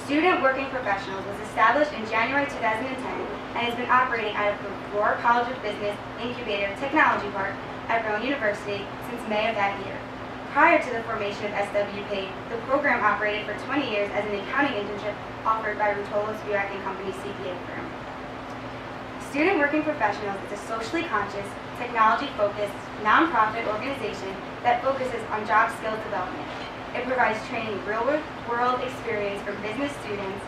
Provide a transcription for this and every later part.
Student Working Professionals was established in January 2010 and has been operating out of the Rohr College of Business Incubator Technology Park at Rowan University since May of that year. Prior to the formation of SWP, the program operated for 20 years as an accounting internship offered by Ruotolo Spivak & Company CPA firm. Student Working Professionals is a socially conscious, technology-focused, nonprofit organization that focuses on job skills development. It provides training real-world experience for business students.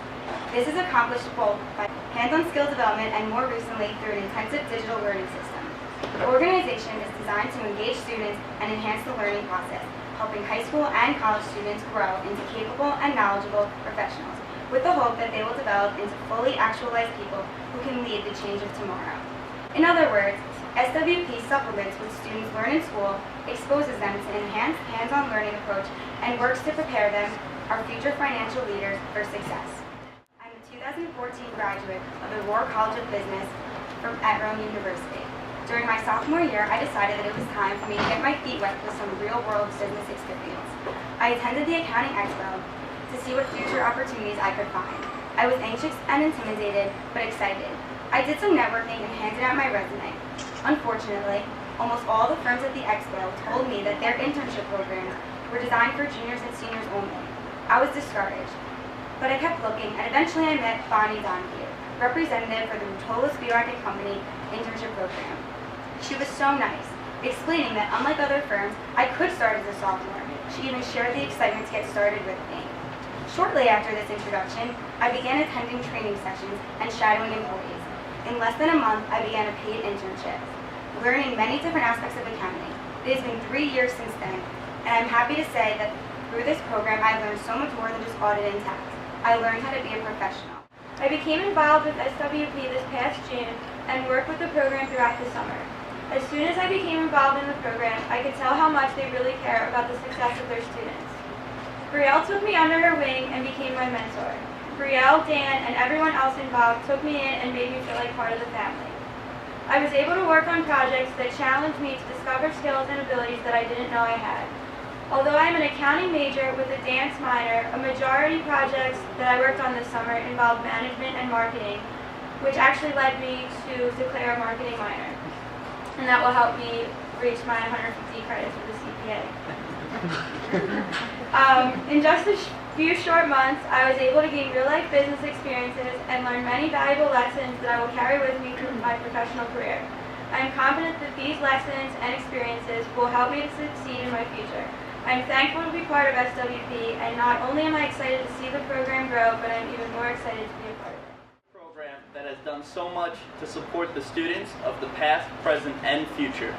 This is accomplished both by hands-on skill development and more recently through an intensive digital learning system. The organization is designed to engage students and enhance the learning process, helping high school and college students grow into capable and knowledgeable professionals, with the hope that they will develop into fully actualized people who can lead the change of tomorrow. In other words, SWP supplements what students learn in school, exposes them to an enhanced hands-on learning approach, and works to prepare them, our future financial leaders, for success. I'm a 2014 graduate of the Rohr College of Business at Rowan University. During my sophomore year, I decided that it was time for me to get my feet wet with some real-world business experience. I attended the Accounting Expo to see what future opportunities I could find. I was anxious and intimidated, but excited. I did some networking and handed out my resume. Unfortunately, almost all the firms at the Expo told me that their internship programs were designed for juniors and seniors only. I was discouraged, but I kept looking, and eventually I met Bonnie Donahue, representative for the Ruotolo Spivak & Company internship program. She was so nice, explaining that unlike other firms, I could start as a sophomore. She even shared the excitement to get started with me. Shortly after this introduction, I began attending training sessions and shadowing employees. In less than a month, I began a paid internship, learning many different aspects of accounting. It has been 3 years since then, and I'm happy to say that through this program, I learned so much more than just audit and tax. I learned how to be a professional. I became involved with SWP this past June and worked with the program throughout the summer. As soon as I became involved in the program, I could tell how much they really care about the success of their students. Brielle took me under her wing and became my mentor. Brielle, Dan, and everyone else involved took me in and made me feel like part of the family. I was able to work on projects that challenged me to discover skills and abilities that I didn't know I had. Although I am an accounting major with a dance minor, a majority projects that I worked on this summer involved management and marketing, which actually led me to declare a marketing minor. And that will help me reach my 150 credits for the CPA. In just a few short months, I was able to gain real-life business experiences and learn many valuable lessons that I will carry with me through my professional career. I am confident that these lessons and experiences will help me to succeed in my future. I am thankful to be part of SWP, and not only am I excited to see the program grow, but I'm even more excited to be a part of it. Program that has done so much to support the students of the past, present, and future.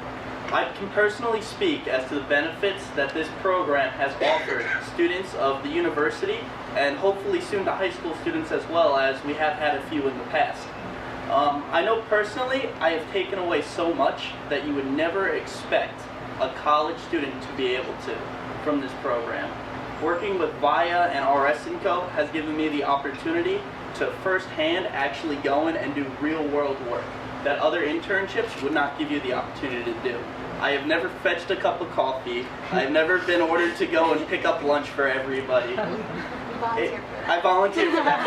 I can personally speak as to the benefits that this program has offered students of the university and hopefully soon to high school students as well, as we have had a few in the past. I know personally I have taken away so much that you would never expect a college student to be able to from this program. Working with VIA and RS & Co. has given me the opportunity to firsthand actually go in and do real world work that other internships would not give you the opportunity to do. I have never fetched a cup of coffee. I've never been ordered to go and pick up lunch for everybody. I volunteer for that.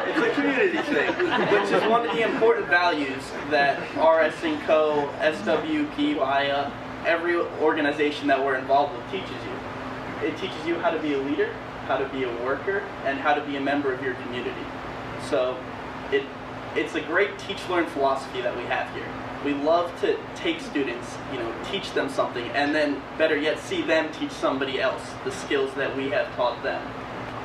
It's a community thing, which is one of the important values that RS & Co., SWP, VIA, every organization that we're involved with teaches you. It teaches you how to be a leader, how to be a worker, and how to be a member of your community. So it's a great teach-learn philosophy that we have here. We love to take students, teach them something, and then better yet, see them teach somebody else the skills that we have taught them.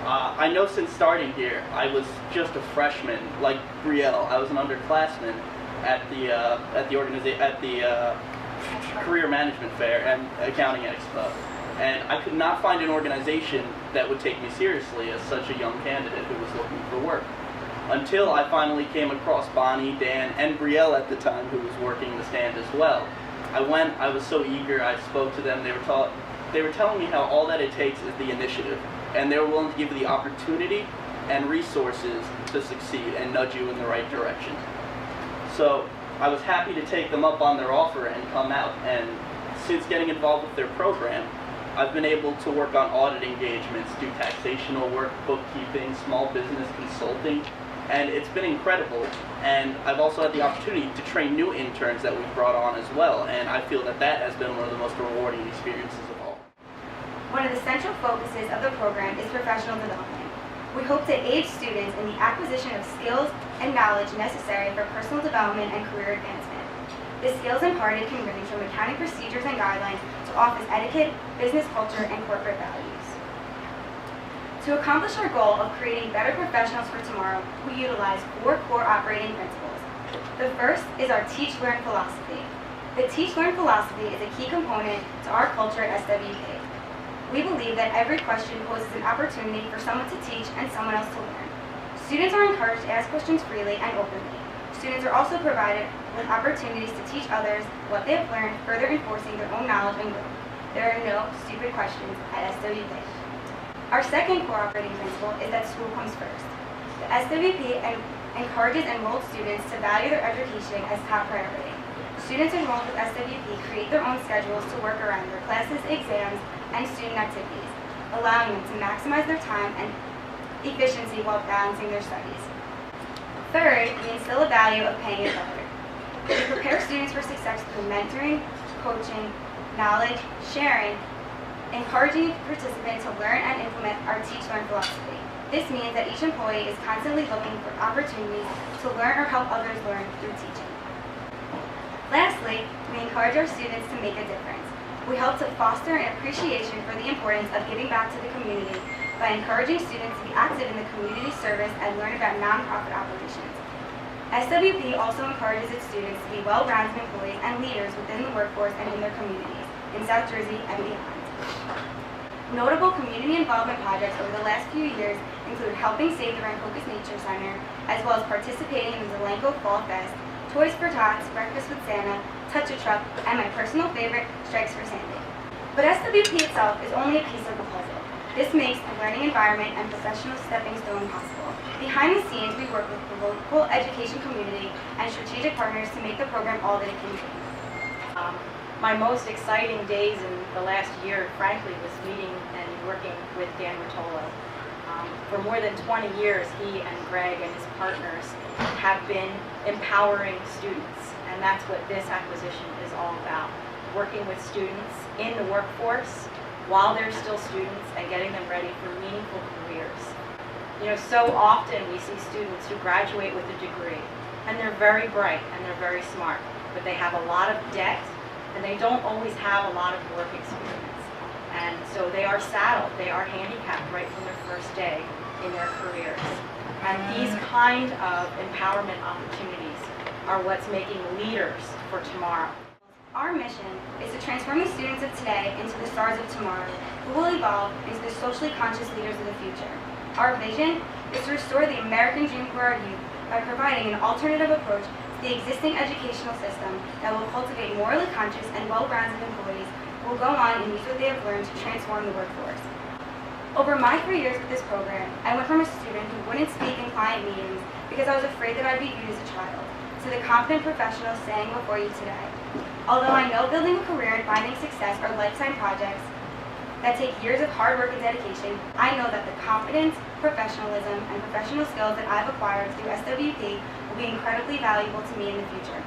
I know since starting here, I was just a freshman, like Brielle. I was an underclassman at the Career Management Fair and Accounting Expo, and I could not find an organization that would take me seriously as such a young candidate who was looking for work. Until I finally came across Bonnie, Dan, and Brielle at the time, who was working the stand as well. I was so eager, I spoke to them, they were telling me how all that it takes is the initiative, and they were willing to give you the opportunity and resources to succeed and nudge you in the right direction. So I was happy to take them up on their offer and come out, and since getting involved with their program, I've been able to work on audit engagements, do taxational work, bookkeeping, small business consulting, and it's been incredible. And I've also had the opportunity to train new interns that we've brought on as well, and I feel that that has been one of the most rewarding experiences of all. One of the central focuses of the program is professional development. We hope to aid students in the acquisition of skills and knowledge necessary for personal development and career advancement. The skills imparted can range from accounting procedures and guidelines to office etiquette, business culture, and corporate values. To accomplish our goal of creating better professionals for tomorrow, we utilize 4 core operating principles. The first is our Teach-Learn philosophy. The Teach-Learn philosophy is a key component to our culture at SWP. We believe that every question poses an opportunity for someone to teach and someone else to learn. Students are encouraged to ask questions freely and openly. Students are also provided with opportunities to teach others what they have learned, further enforcing their own knowledge and growth. There are no stupid questions at SWP. Our second core operating principle is that school comes first. The SWP encourages enrolled students to value their education as top priority. Students enrolled with SWP create their own schedules to work around their classes, exams, and student activities, allowing them to maximize their time and efficiency while balancing their studies. Third, we instill a value of paying it forward. We prepare students for success through mentoring, coaching, knowledge, sharing, encouraging each participant to learn and implement our Teach-Learn philosophy. This means that each employee is constantly looking for opportunities to learn or help others learn through teaching. Lastly, we encourage our students to make a difference. We hope to foster an appreciation for the importance of giving back to the community by encouraging students to be active in the community service and learn about nonprofit operations. SWP also encourages its students to be well-rounded employees and leaders within the workforce and in their communities, in South Jersey and beyond. Notable community involvement projects over the last few years include helping save the Rancocas Nature Center, as well as participating in the Zelenko Fall Fest, Toys for Tots, Breakfast with Santa, Touch-A-Truck, and my personal favorite, Strikes for Sandy. But SWP itself is only a piece of the puzzle. This makes the learning environment and professional stepping stone possible. Behind the scenes, we work with the local education community and strategic partners to make the program all that it can be. My most exciting days in the last year, frankly, was meeting and working with Dan Rotolo. For more than 20 years, he and Greg and his partners have been empowering students, and that's what this acquisition is all about. Working with students in the workforce while they're still students and getting them ready for meaningful careers. You know, so often we see students who graduate with a degree, and they're very bright and they're very smart, but they have a lot of debt and they don't always have a lot of work experience. And so they are saddled, they are handicapped right from their first day in their careers. And these kind of empowerment opportunities are what's making leaders for tomorrow. Our mission is to transform the students of today into the stars of tomorrow, who will evolve into the socially conscious leaders of the future. Our vision is to restore the American dream for our youth by providing an alternative approach to the existing educational system that will cultivate morally conscious and well-rounded employees who will go on and use what they have learned to transform the workforce. Over my 3 years with this program, I went from a student who wouldn't speak in client meetings because I was afraid that I'd be viewed as a child, to the confident professional standing before you today. Although I know building a career and finding success are lifetime projects that take years of hard work and dedication, I know that the confidence, professionalism, and professional skills that I've acquired through SWP will be incredibly valuable to me in the future.